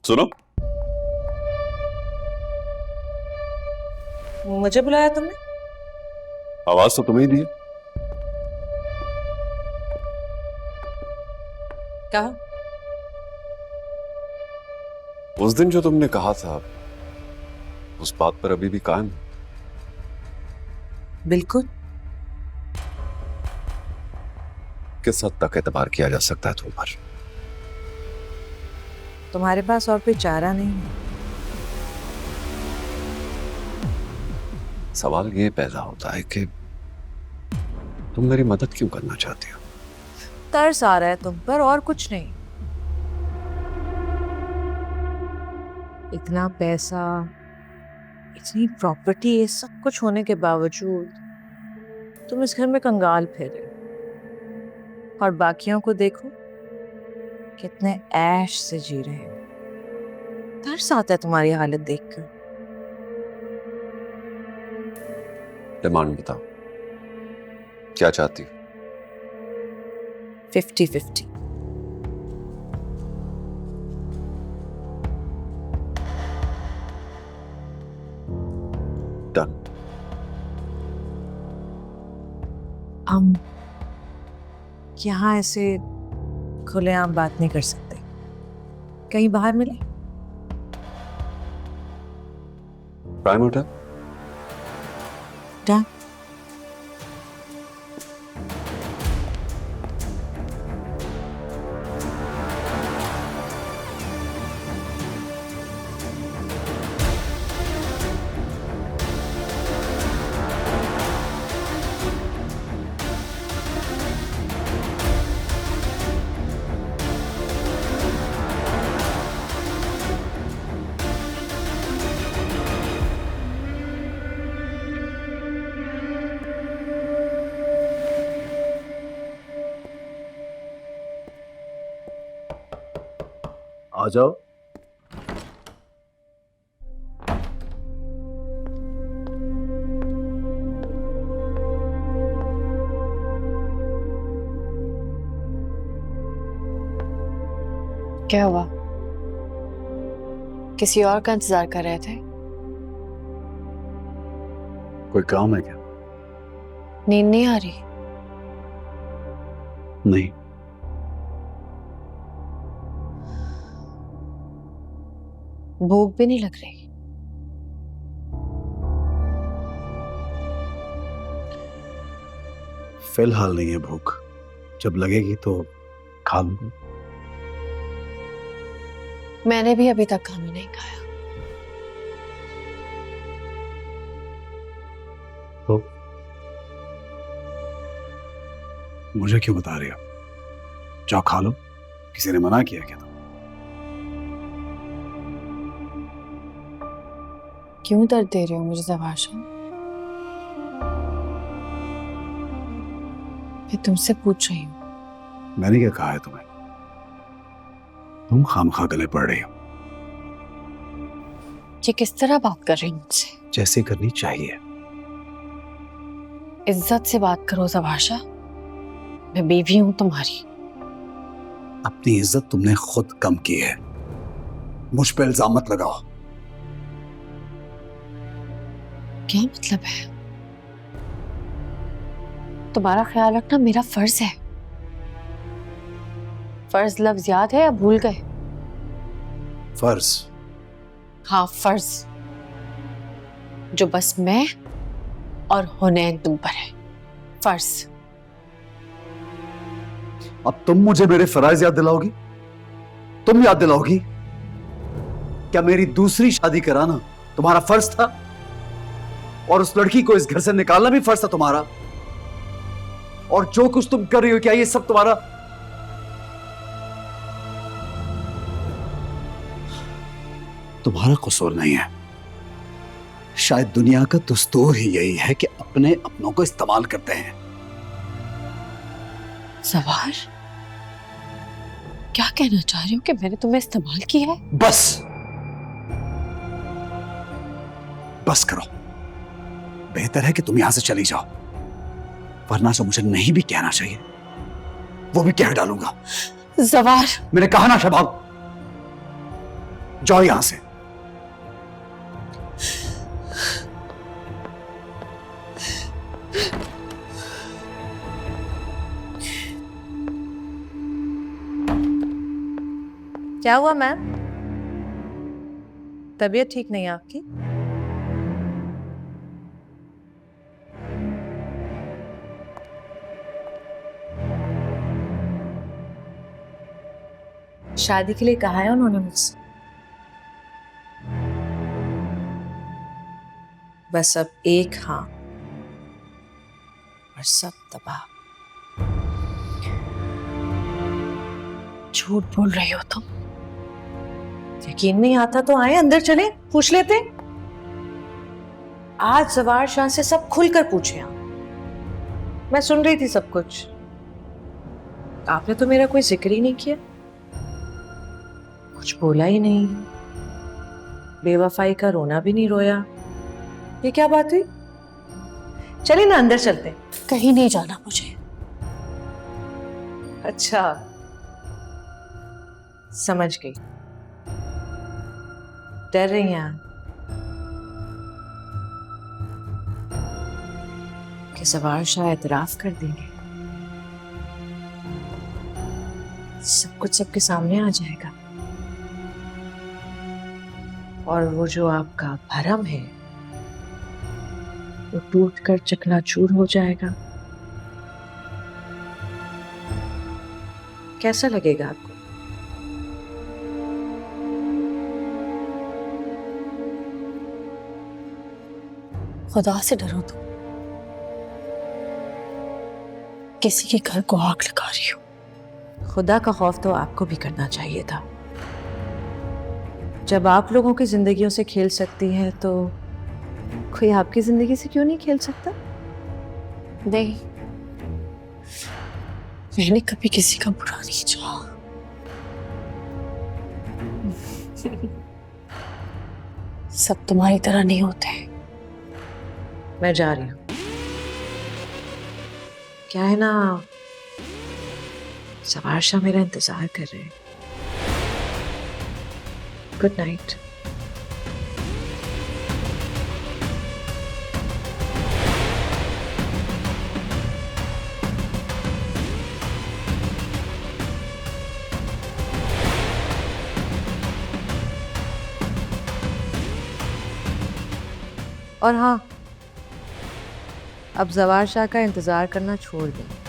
सुनो, मुझे बुलाया तुमने? आवाज तो तुम्हें ही दी है। कहा? उस दिन जो तुमने कहा था उस बात पर अभी भी कायम हो? बिल्कुल। किस हद तक एतबार किया जा सकता है तुम पर? तुम्हारे पास और कोई चारा नहीं है। सवाल ये पैदा होता है कि तुम मेरी मदद क्यों करना चाहती हो? तरस आ रहा है तुम पर, और कुछ नहीं। इतना पैसा, इतनी प्रॉपर्टी, ये सब कुछ होने के बावजूद तुम इस घर में कंगाल फिरे, और बाकियों को देखो कितने ऐश से जी रहे हैं। तरस आता है तुम्हारी हालत देखकर। डिमांड बताओ, क्या चाहती हो? 50-50। डन। हम यहाँ ऐसे खुलेआम बात नहीं कर सकते, कहीं बाहर मिले। Prime hotel. डन। आ जाओ। क्या हुआ? किसी और का इंतजार कर रहे थे? कोई काम है क्या? नींद नहीं आ रही? नहीं। भूख भी नहीं लग रही? फिलहाल नहीं है भूख, जब लगेगी तो खा लूंगा। मैंने भी अभी तक खाना नहीं खाया। तो मुझे क्यों बता रहे हो? जाओ खा लो, किसी ने मना किया क्या? क्यों दर्द दे रहे हो मुझे ज़वाशा? मैं तुमसे पूछ रही हूँ। मैंने क्या कहा है तुम्हें? तुम खामखा गले पड़ रही हो। ये किस तरह बात कर रही हो मुझसे? जैसे करनी चाहिए। इज्जत से बात करो ज़वाशा, मैं बीवी हूं तुम्हारी। अपनी इज्जत तुमने खुद कम की है, मुझ पे इल्जाम मत लगाओ। क्या मतलब है? तुम्हारा ख्याल रखना मेरा फर्ज है। फर्ज लफ्ज याद है या भूल गए? फर्ज? हाँ फर्ज, जो बस मैं और हुनैन तुम पर है। फर्ज। अब तुम मुझे मेरे फराइज याद दिलाओगी? तुम याद दिलाओगी? क्या मेरी दूसरी शादी कराना तुम्हारा फर्ज था? और उस लड़की को इस घर से निकालना भी फर्ज था तुम्हारा? और जो कुछ तुम कर रही हो, क्या ये सब तुम्हारा कसूर नहीं है? शायद दुनिया का दस्तूर ही यही है कि अपने अपनों को इस्तेमाल करते हैं। सवार, क्या कहना चाह रही हो कि मैंने तुम्हें इस्तेमाल किया है? बस बस करो। बेहतर है कि तुम यहां से चली जाओ, वरना जो मुझे नहीं भी कहना चाहिए वो भी कह डालूंगा। जवार, मैंने कहा ना शबाब। जाओ यहां से। क्या हुआ मैम? तबीयत ठीक नहीं है आपकी? शादी के लिए कहा है उन्होंने मुझसे। बस अब एक हाँ और सब तबाह। झूठ बोल रही हो तुम। यकीन नहीं आता तो आए अंदर चले, पूछ लेते। आज जवार शाह से सब खुलकर पूछे आप। मैं सुन रही थी सब कुछ। आपने तो मेरा कोई जिक्र ही नहीं किया, कुछ बोला ही नहीं, बेवफाई का रोना भी नहीं रोया। ये क्या बात हुई? चलिए ना अंदर चलते हैं। कहीं नहीं जाना मुझे। अच्छा, समझ गई। डर रही हैं आप कि जवार शाह एतराफ कर देंगे, सब कुछ सबके सामने आ जाएगा और वो जो आपका भरम है वो टूटकर चकनाचूर हो जाएगा। कैसा लगेगा आपको? खुदा से डरो तुम। किसी के घर को आग लगा रही हो। खुदा का खौफ तो आपको भी करना चाहिए था। जब आप लोगों की जिंदगियों से खेल सकती हैं तो कोई आपकी जिंदगी से क्यों नहीं खेल सकता? नहीं, मैंने कभी किसी का बुरा नहीं चाहा। सब तुम्हारी तरह नहीं होते। मैं जा रही हूँ। क्या है ना, जवार शाह मेरा इंतजार कर रहे हैं। Good night. और हाँ, अब जवार शाह का इंतजार करना छोड़ दें।